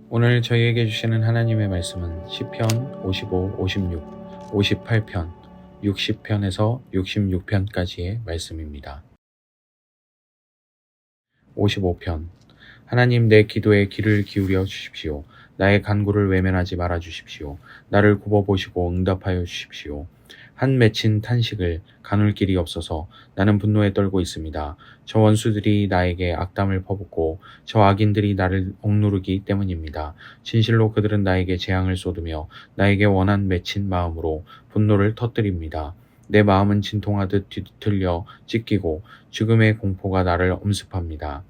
오늘 저희에게 주시는 하나님의 말씀은 시편 55, 56, 58편, 60편에서 66편까지의 말씀입니다. 55편. 하나님, 내 기도에 귀를 기울여 주십시오. 나의 간구를 외면하지 말아 주십시오. 나를 굽어보시고 응답하여 주십시오. 한 맺힌 탄식을 가눌 길이 없어서 나는 분노에 떨고 있습니다. 저 원수들이 나에게 악담을 퍼붓고 저 악인들이 나를 억누르기 때문입니다. 진실로 그들은 나에게 재앙을 쏟으며 나에게 원한 맺힌 마음으로 분노를 터뜨립니다. 내 마음은 진통하듯 뒤틀려 찢기고 죽음의 공포가 나를 엄습합니다.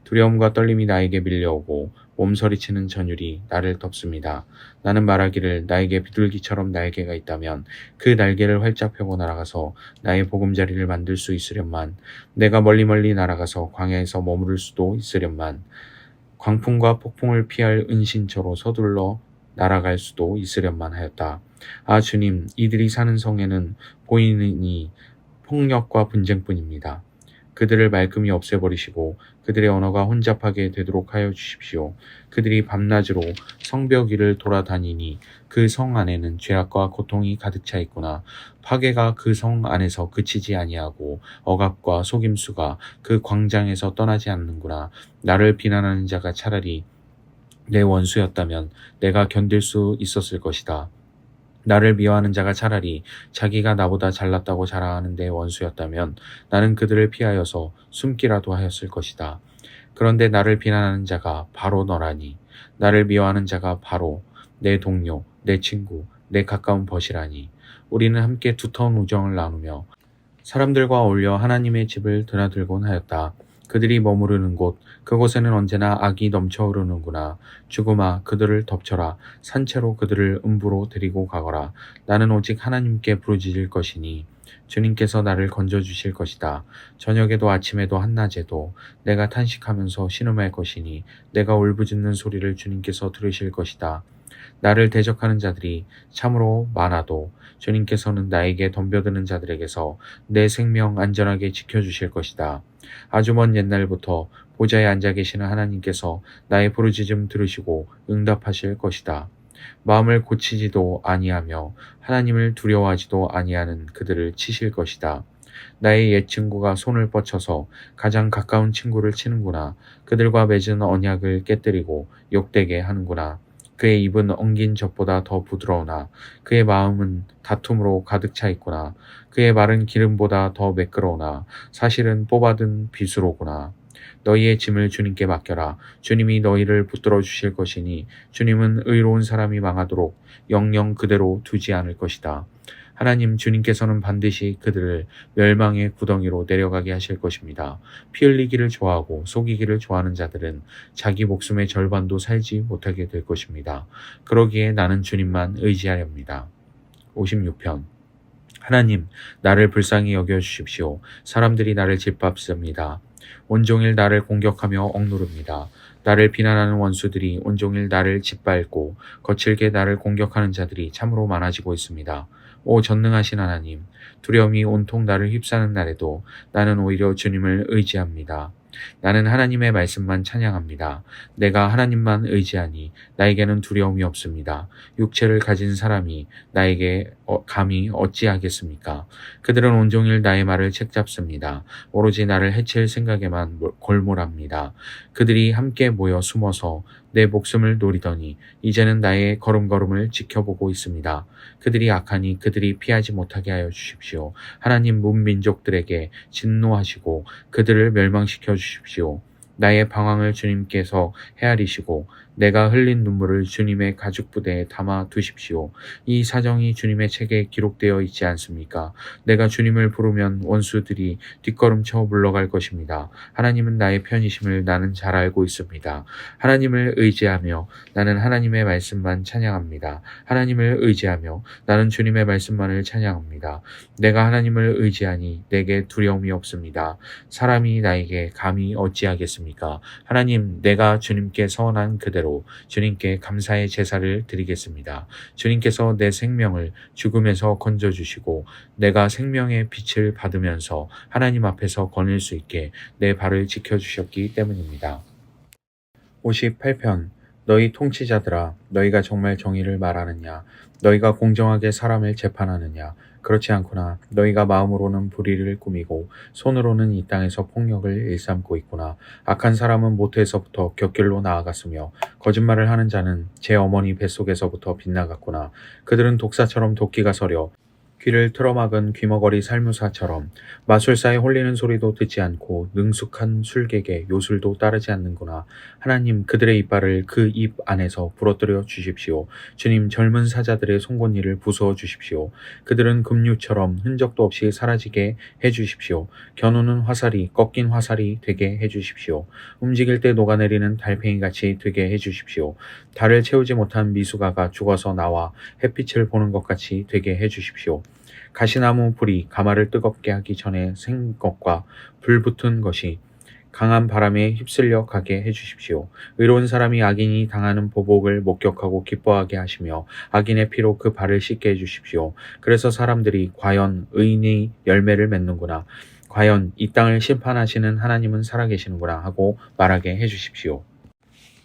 두려움과 떨림이 나에게 밀려오고 몸서리치는 전율이 나를 덮습니다. 나는 말하기를 나에게 비둘기처럼 날개가 있다면 그 날개를 활짝 펴고 날아가서 나의 보금자리를 만들 수 있으련만, 내가 멀리 날아가서 광야에서 머무를 수도 있으련만, 광풍과 폭풍을 피할 은신처로 서둘러 날아갈 수도 있으련만 하였다. 아 주님, 이들이 사는 성에는 보이느니 폭력과 분쟁뿐입니다. 그들을 말끔히 없애버리시고 그들의 언어가 혼잡하게 되도록 하여 주십시오. 그들이 밤낮으로 성벽 위를 돌아다니니 그 성 안에는 죄악과 고통이 가득 차 있구나. 파괴가 그 성 안에서 그치지 아니하고 억압과 속임수가 그 광장에서 떠나지 않는구나. 나를 비난하는 자가 차라리 내 원수였다면 내가 견딜 수 있었을 것이다. 나를 미워하는 자가 차라리 자기가 나보다 잘났다고 자랑하는 내 원수였다면 나는 그들을 피하여서 숨기라도 하였을 것이다. 그런데 나를 비난하는 자가 바로 너라니, 나를 미워하는 자가 바로 내 동료, 내 친구, 내 가까운 벗이라니. 우리는 함께 두터운 우정을 나누며 사람들과 어울려 하나님의 집을 드나들곤 하였다. 그들이 머무르는 곳, 그곳에는 언제나 악이 넘쳐 흐르는구나. 죽음아, 그들을 덮쳐라. 산채로 그들을 음부로 데리고 가거라. 나는 오직 하나님께 부르짖을 것이니 주님께서 나를 건져주실 것이다. 저녁에도 아침에도 한낮에도 내가 탄식하면서 신음할 것이니 내가 울부짖는 소리를 주님께서 들으실 것이다. 나를 대적하는 자들이 참으로 많아도 주님께서는 나에게 덤벼드는 자들에게서 내 생명 안전하게 지켜주실 것이다. 아주 먼 옛날부터 보좌에 앉아 계시는 하나님께서 나의 부르짖음 들으시고 응답하실 것이다. 마음을 고치지도 아니하며 하나님을 두려워하지도 아니하는 그들을 치실 것이다. 나의 옛 친구가 손을 뻗쳐서 가장 가까운 친구를 치는구나. 그들과 맺은 언약을 깨뜨리고 욕되게 하는구나. 그의 입은 엉긴 젖보다 더 부드러우나 그의 마음은 다툼으로 가득 차 있구나. 그의 말은 기름보다 더 매끄러우나 사실은 뽑아둔 빗으로구나. 너희의 짐을 주님께 맡겨라. 주님이 너희를 붙들어 주실 것이니 주님은 의로운 사람이 망하도록 영영 그대로 두지 않을 것이다. 하나님, 주님께서는 반드시 그들을 멸망의 구덩이로 내려가게 하실 것입니다. 피 흘리기를 좋아하고 속이기를 좋아하는 자들은 자기 목숨의 절반도 살지 못하게 될 것입니다. 그러기에 나는 주님만 의지하렵니다. 56편. 하나님, 나를 불쌍히 여겨 주십시오. 사람들이 나를 짓밟습니다. 온종일 나를 공격하며 억누릅니다. 나를 비난하는 원수들이 온종일 나를 짓밟고 거칠게 나를 공격하는 자들이 참으로 많아지고 있습니다. 오 전능하신 하나님, 두려움이 온통 나를 휩싸는 날에도 나는 오히려 주님을 의지합니다. 나는 하나님의 말씀만 찬양합니다. 내가 하나님만 의지하니 나에게는 두려움이 없습니다. 육체를 가진 사람이 나에게 감히 어찌하겠습니까? 그들은 온종일 나의 말을 책잡습니다. 오로지 나를 해칠 생각에만 골몰합니다. 그들이 함께 모여 숨어서 내 목숨을 노리더니 이제는 나의 걸음걸음을 지켜보고 있습니다. 그들이 악하니 그들이 피하지 못하게 하여 주십시오. 하나님, 문민족들에게 진노하시고 그들을 멸망시켜 주십시오. 나의 방황을 주님께서 헤아리시고 내가 흘린 눈물을 주님의 가죽 부대에 담아 두십시오. 이 사정이 주님의 책에 기록되어 있지 않습니까? 내가 주님을 부르면 원수들이 뒷걸음쳐 물러갈 것입니다. 하나님은 나의 편이심을 나는 잘 알고 있습니다. 하나님을 의지하며 나는 하나님의 말씀만 찬양합니다. 하나님을 의지하며 나는 주님의 말씀만을 찬양합니다. 내가 하나님을 의지하니 내게 두려움이 없습니다. 사람이 나에게 감히 어찌하겠습니까? 하나님, 내가 주님께 서원한 그대로 주님께 감사의 제사를 드리겠습니다. 주님께서 내 생명을 죽음에서 건져주시고 내가 생명의 빛을 받으면서 하나님 앞에서 거닐 수 있게 내 발을 지켜주셨기 때문입니다. 58편. 너희 통치자들아, 너희가 정말 정의를 말하느냐? 너희가 공정하게 사람을 재판하느냐? 그렇지 않구나. 너희가 마음으로는 불의를 꾸미고 손으로는 이 땅에서 폭력을 일삼고 있구나. 악한 사람은 모태에서부터 곁길로 나아갔으며 거짓말을 하는 자는 제 어머니 뱃속에서부터 빗나갔구나. 그들은 독사처럼 도끼가 서려 귀를 틀어막은 귀머거리 살무사처럼 마술사의 홀리는 소리도 듣지 않고 능숙한 술객의 요술도 따르지 않는구나. 하나님, 그들의 이빨을 그 입 안에서 부러뜨려 주십시오. 주님, 젊은 사자들의 송곳니를 부수어 주십시오. 그들은 급류처럼 흔적도 없이 사라지게 해주십시오. 겨누는 화살이 꺾인 화살이 되게 해주십시오. 움직일 때 녹아내리는 달팽이같이 되게 해주십시오. 달을 채우지 못한 미숙아가 죽어서 나와 햇빛을 보는 것 같이 되게 해주십시오. 가시나무 불이 가마를 뜨겁게 하기 전에 생 것과 불붙은 것이 강한 바람에 휩쓸려 가게 해주십시오. 의로운 사람이 악인이 당하는 보복을 목격하고 기뻐하게 하시며 악인의 피로 그 발을 씻게 해주십시오. 그래서 사람들이 과연 의인이 열매를 맺는구나. 과연 이 땅을 심판하시는 하나님은 살아계시는구나 하고 말하게 해주십시오.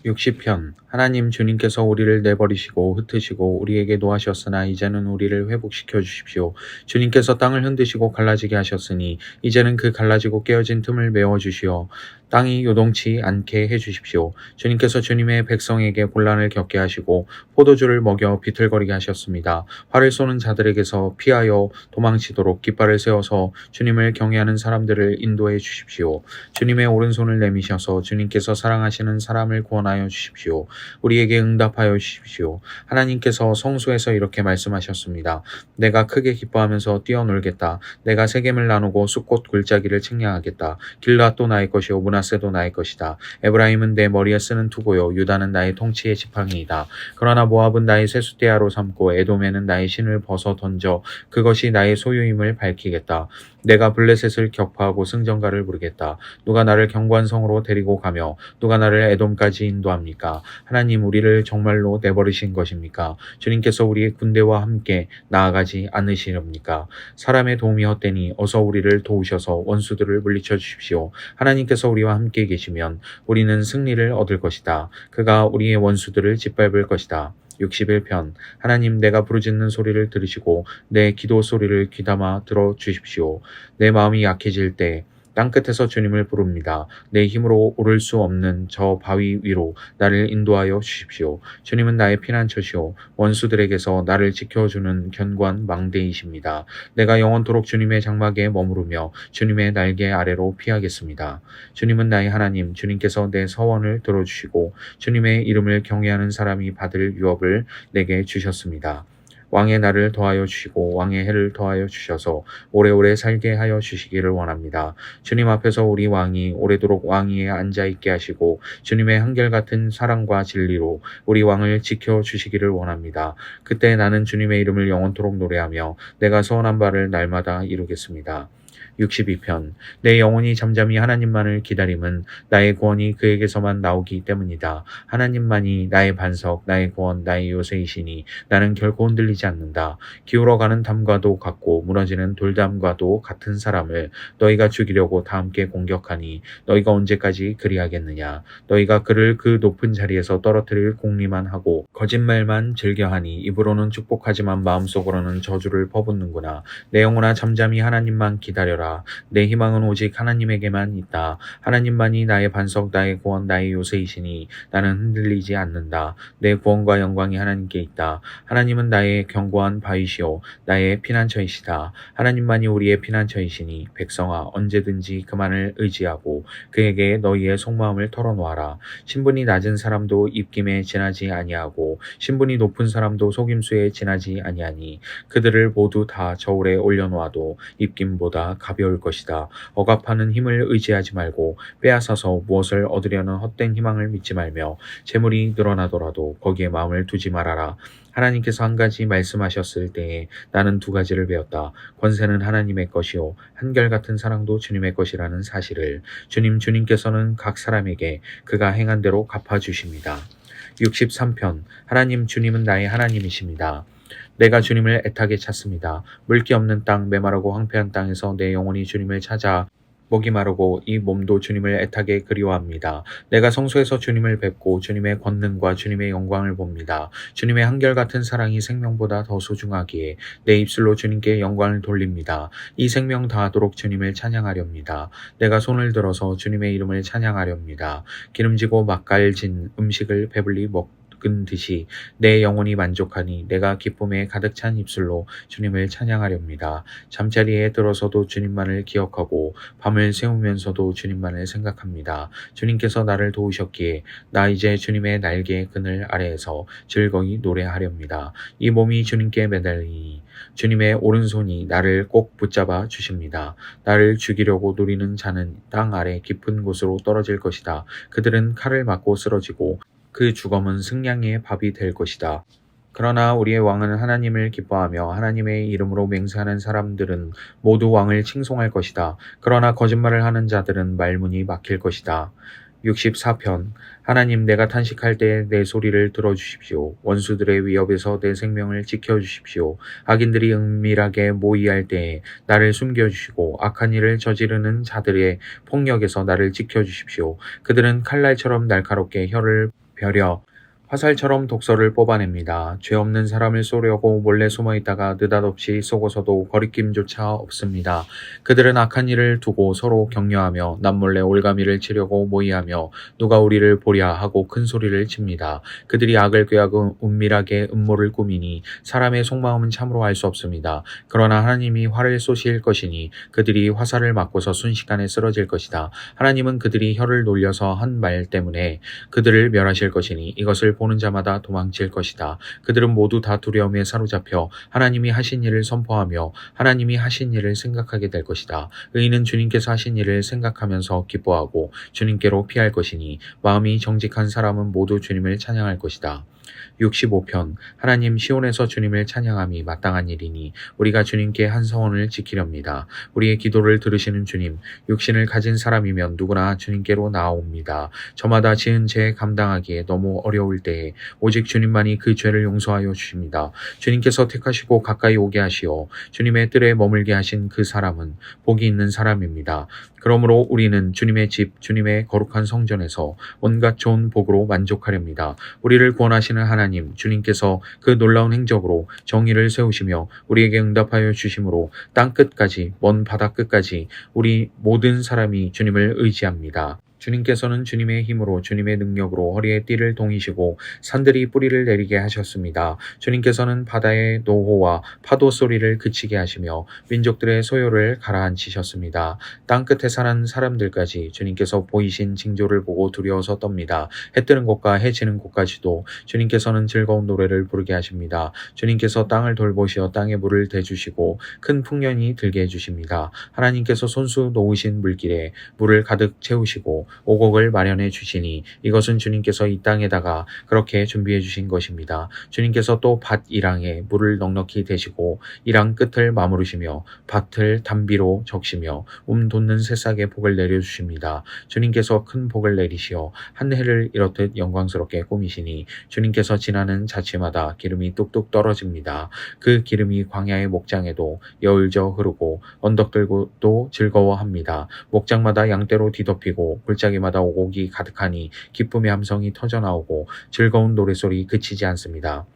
60편 하나님 주님께서 우리를 내버리시고 흩으시고 우리에게 노하셨으나 이제는 우리를 회복시켜 주십시오. 주님께서 땅을 흔드시고 갈라지게 하셨으니 이제는 그 갈라지고 깨어진 틈을 메워주시어 땅이 요동치 않게 해주십시오. 주님께서 주님의 백성에게 곤란을 겪게 하시고 포도주를 먹여 비틀거리게 하셨습니다. 활을 쏘는 자들에게서 피하여 도망치도록 깃발을 세워서 주님을 경외하는 사람들을 인도해 주십시오. 주님의 오른손을 내미셔서 주님께서 사랑하시는 사람을 구원하여 주십시오. 우리에게 응답하여 주십시오. 하나님께서 성소에서 이렇게 말씀하셨습니다. 내가 크게 기뻐하면서 뛰어놀겠다. 내가 세겜을 나누고 숫꽃 골짜기를 측량하겠다. 길앗도 나의 것이요 므낫세도 나의 것이다. 에브라임은 내 머리에 쓰는 투고요 유다는 나의 통치의 지팡이이다. 그러나 모압은 나의 세숫대야로 삼고 에돔에는 나의 신을 벗어 던져 그것이 나의 소유임을 밝히겠다. 내가 블레셋을 격파하고 승전가를 부르겠다. 누가 나를 견고한 성으로 데리고 가며 누가 나를 에돔까지 인도합니까? 하나님, 우리를 정말로 내버리신 것입니까? 주님께서 우리의 군대와 함께 나아가지 않으시렵니까? 사람의 도움이 헛되니 어서 우리를 도우셔서 원수들을 물리쳐 주십시오. 하나님께서 우리와 함께 계시면 우리는 승리를 얻을 것이다. 그가 우리의 원수들을 짓밟을 것이다. 61편 하나님, 내가 부르짖는 소리를 들으시고 내 기도 소리를 귀담아 들어주십시오. 내 마음이 약해질 때 땅끝에서 주님을 부릅니다. 내 힘으로 오를 수 없는 저 바위 위로 나를 인도하여 주십시오. 주님은 나의 피난처시오 원수들에게서 나를 지켜주는 견고한 망대이십니다. 내가 영원토록 주님의 장막에 머무르며 주님의 날개 아래로 피하겠습니다. 주님은 나의 하나님, 주님께서 내 서원을 들어주시고 주님의 이름을 경외하는 사람이 받을 유업을 내게 주셨습니다. 왕의 날을 더하여 주시고 왕의 해를 더하여 주셔서 오래오래 살게 하여 주시기를 원합니다. 주님 앞에서 우리 왕이 오래도록 왕위에 앉아있게 하시고 주님의 한결같은 사랑과 진리로 우리 왕을 지켜주시기를 원합니다. 그때 나는 주님의 이름을 영원토록 노래하며 내가 소원한 바를 날마다 이루겠습니다. 62편 내 영혼이 잠잠히 하나님만을 기다림은 나의 구원이 그에게서만 나오기 때문이다. 하나님만이 나의 반석, 나의 구원, 나의 요새이시니 나는 결코 흔들리지 않는다. 기울어가는 담과도 같고 무너지는 돌담과도 같은 사람을 너희가 죽이려고 다 함께 공격하니 너희가 언제까지 그리하겠느냐. 너희가 그를 그 높은 자리에서 떨어뜨릴 공리만 하고 거짓말만 즐겨하니 입으로는 축복하지만 마음속으로는 저주를 퍼붓는구나. 내 영혼아 잠잠히 하나님만 기다려라. 내 희망은 오직 하나님에게만 있다. 하나님만이 나의 반석, 나의 구원, 나의 요새이시니 나는 흔들리지 않는다. 내 구원과 영광이 하나님께 있다. 하나님은 나의 견고한 바위시오 나의 피난처이시다. 하나님만이 우리의 피난처이시니 백성아 언제든지 그만을 의지하고 그에게 너희의 속마음을 털어놓아라. 신분이 낮은 사람도 입김에 지나지 아니하고 신분이 높은 사람도 속임수에 지나지 아니하니 그들을 모두 다 저울에 올려놓아도 입김보다 가벼울 것이다. 억압하는 힘을 의지하지 말고 빼앗아서 무엇을 얻으려는 헛된 희망을 믿지 말며 재물이 늘어나더라도 거기에 마음을 두지 말아라. 하나님께서 한 가지 말씀하셨을 때에 나는 두 가지를 배웠다. 권세는 하나님의 것이요 한결같은 사랑도 주님의 것이라는 사실을. 주님께서는 각 사람에게 그가 행한 대로 갚아주십니다. 63편 하나님, 주님은 나의 하나님이십니다. 내가 주님을 애타게 찾습니다. 물기 없는 땅, 메마르고 황폐한 땅에서 내 영혼이 주님을 찾아 목이 마르고 이 몸도 주님을 애타게 그리워합니다. 내가 성소에서 주님을 뵙고 주님의 권능과 주님의 영광을 봅니다. 주님의 한결같은 사랑이 생명보다 더 소중하기에 내 입술로 주님께 영광을 돌립니다. 이 생명 다하도록 주님을 찬양하렵니다. 내가 손을 들어서 주님의 이름을 찬양하렵니다. 기름지고 맛깔진 음식을 배불리 먹은 듯이 내 영혼이 만족하니 내가 기쁨에 가득 찬 입술로 주님을 찬양하렵니다. 잠자리에 들어서도 주님만을 기억하고 밤을 새우면서도 주님만을 생각합니다. 주님께서 나를 도우셨기에 나 이제 주님의 날개 그늘 아래에서 즐거이 노래하렵니다. 이 몸이 주님께 매달리니 주님의 오른손이 나를 꼭 붙잡아 주십니다. 나를 죽이려고 노리는 자는 땅 아래 깊은 곳으로 떨어질 것이다. 그들은 칼을 맞고 쓰러지고 그 죽음은 승냥이의 밥이 될 것이다. 그러나 우리의 왕은 하나님을 기뻐하며 하나님의 이름으로 맹세하는 사람들은 모두 왕을 칭송할 것이다. 그러나 거짓말을 하는 자들은 말문이 막힐 것이다. 64편 하나님 내가 탄식할 때 내 소리를 들어주십시오. 원수들의 위협에서 내 생명을 지켜주십시오. 악인들이 은밀하게 모의할 때에 나를 숨겨주시고 악한 일을 저지르는 자들의 폭력에서 나를 지켜주십시오. 그들은 칼날처럼 날카롭게 혀를 벼려 화살처럼 독서를 뽑아냅니다. 죄 없는 사람을 쏘려고 몰래 숨어있다가 느닷없이 쏘고서도 거리낌조차 없습니다. 그들은 악한 일을 두고 서로 격려하며 남몰래 올가미를 치려고 모의하며 누가 우리를 보랴 하고 큰 소리를 칩니다. 그들이 악을 꾀하고 은밀하게 음모를 꾸미니 사람의 속마음은 참으로 알 수 없습니다. 그러나 하나님이 활을 쏘실 것이니 그들이 화살을 맞고서 순식간에 쓰러질 것이다. 하나님은 그들이 혀를 놀려서 한 말 때문에 그들을 멸하실 것이니 이것을 보는 자마다 도망칠 것이다. 그들은 모두 다 두려움에 사로잡혀 하나님이 하신 일을 선포하며 하나님이 하신 일을 생각하게 될 것이다. 의인은 주님께서 하신 일을 생각하면서 기뻐하고 주님께로 피할 것이니 마음이 정직한 사람은 모두 주님을 찬양할 것이다. 65편 하나님 시온에서 주님을 찬양함이 마땅한 일이니 우리가 주님께 한 서원을 지키렵니다. 우리의 기도를 들으시는 주님, 육신을 가진 사람이면 누구나 주님께로 나아옵니다. 저마다 지은 죄 감당하기에 너무 어려울 때에 오직 주님만이 그 죄를 용서하여 주십니다. 주님께서 택하시고 가까이 오게 하시어 주님의 뜰에 머물게 하신 그 사람은 복이 있는 사람입니다. 그러므로 우리는 주님의 집, 주님의 거룩한 성전에서 온갖 좋은 복으로 만족하렵니다. 우리를 구원하시는 하나님, 주님께서 그 놀라운 행적으로 정의를 세우시며 우리에게 응답하여 주심으로 땅 끝까지, 먼 바다 끝까지 우리 모든 사람이 주님을 의지합니다. 주님께서는 주님의 힘으로 주님의 능력으로 허리에 띠를 동이시고 산들이 뿌리를 내리게 하셨습니다. 주님께서는 바다의 노호와 파도 소리를 그치게 하시며 민족들의 소요를 가라앉히셨습니다. 땅끝에 사는 사람들까지 주님께서 보이신 징조를 보고 두려워서 떱니다. 해 뜨는 곳과 해 지는 곳까지도 주님께서는 즐거운 노래를 부르게 하십니다. 주님께서 땅을 돌보시어 땅에 물을 대주시고 큰 풍년이 들게 해주십니다. 하나님께서 손수 놓으신 물길에 물을 가득 채우시고 오곡을 마련해 주시니 이것은 주님께서 이 땅에다가 그렇게 준비해 주신 것입니다. 주님께서 또 밭 이랑에 물을 넉넉히 대시고 이랑 끝을 마무르시며 밭을 담비로 적시며 돋는 새싹에 복을 내려주십니다. 주님께서 큰 복을 내리시어 한 해를 이렇듯 영광스럽게 꾸미시니 주님께서 지나는 자치마다 기름이 뚝뚝 떨어집니다. 그 기름이 광야의 목장에도 여울져 흐르고 언덕들도 즐거워합니다. 목장마다 양떼로 뒤덮이고 골짜기마다 오곡이 가득하니 기쁨의 함성이 터져나오고 즐거운 노래소리 그치지 않습니다.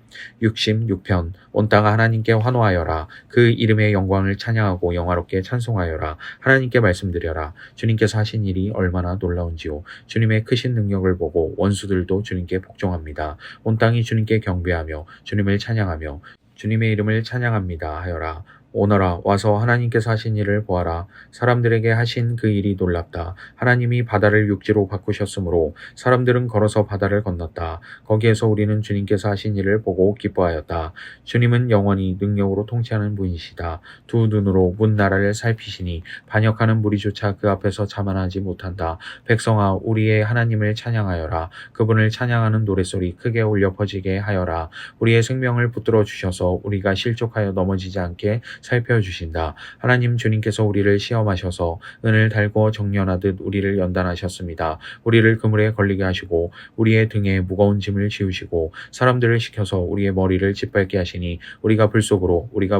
66편 온 땅아 하나님께 환호하여라. 그 이름의 영광을 찬양하고 영화롭게 찬송하여라. 하나님께 말씀드려라. 주님께서 하신 일이 얼마나 놀라운지요. 주님의 크신 능력을 보고 원수들도 주님께 복종합니다. 온 땅이 주님께 경배하며 주님을 찬양하며 주님의 이름을 찬양합니다 하여라. 오너라 와서 하나님께서 하신 일을 보아라. 사람들에게 하신 그 일이 놀랍다. 하나님이 바다를 육지로 바꾸셨으므로 사람들은 걸어서 바다를 건넜다. 거기에서 우리는 주님께서 하신 일을 보고 기뻐하였다. 주님은 영원히 능력으로 통치하는 분이시다. 두 눈으로 문 나라를 살피시니 반역하는 무리조차 그 앞에서 자만하지 못한다. 백성아 우리의 하나님을 찬양하여라. 그분을 찬양하는 노랫소리 크게 울려 퍼지게 하여라. 우리의 생명을 붙들어 주셔서 우리가 실족하여 넘어지지 않게 살펴주신다. 하나님 주님께서 우리를 시험하셔서 은을 달고 정련하듯 우리를 연단하셨습니다. 우리를 그물에 걸리게 하시고 우리의 등에 무거운 짐을 지우시고 사람들을 시켜서 우리의 머리를 짓밟게 하시니 우리가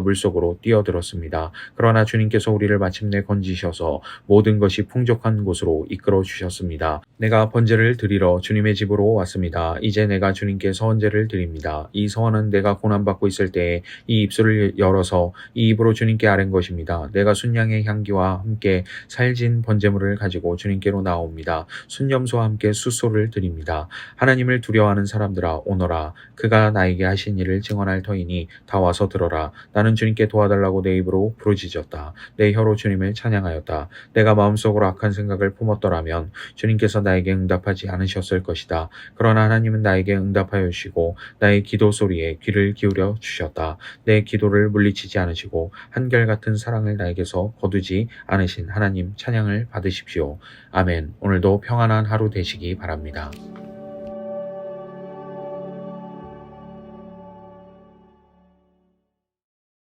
물속으로 뛰어들었습니다. 그러나 주님께서 우리를 마침내 건지셔서 모든 것이 풍족한 곳으로 이끌어 주셨습니다. 내가 번제를 드리러 주님의 집으로 왔습니다. 이제 내가 주님께 서원제를 드립니다. 이 서원은 내가 고난받고 있을 때에 이 입술을 열어서 이 입으로 주님께 아랜 것입니다. 내가 순양의 향기와 함께 살진 번제물을 가지고 주님께로 나옵니다. 순염소와 함께 숫소를 드립니다. 하나님을 두려워하는 사람들아 오너라. 그가 나에게 하신 일을 증언할 터이니 다 와서 들어라. 나는 주님께 도와달라고 내 입으로 부르짖었다. 내 혀로 주님을 찬양하였다. 내가 마음속으로 악한 생각을 품었더라면 주님께서 나에게 응답하지 않으셨을 것이다. 그러나 하나님은 나에게 응답하여 주시고 나의 기도 소리에 귀를 기울여 주셨다. 내 기도를 물리치지 않으시고 한결같은 사랑을 나에게서 거두지 않으신 하나님 찬양을 받으십시오. 아멘. 오늘도 평안한 하루 되시기 바랍니다.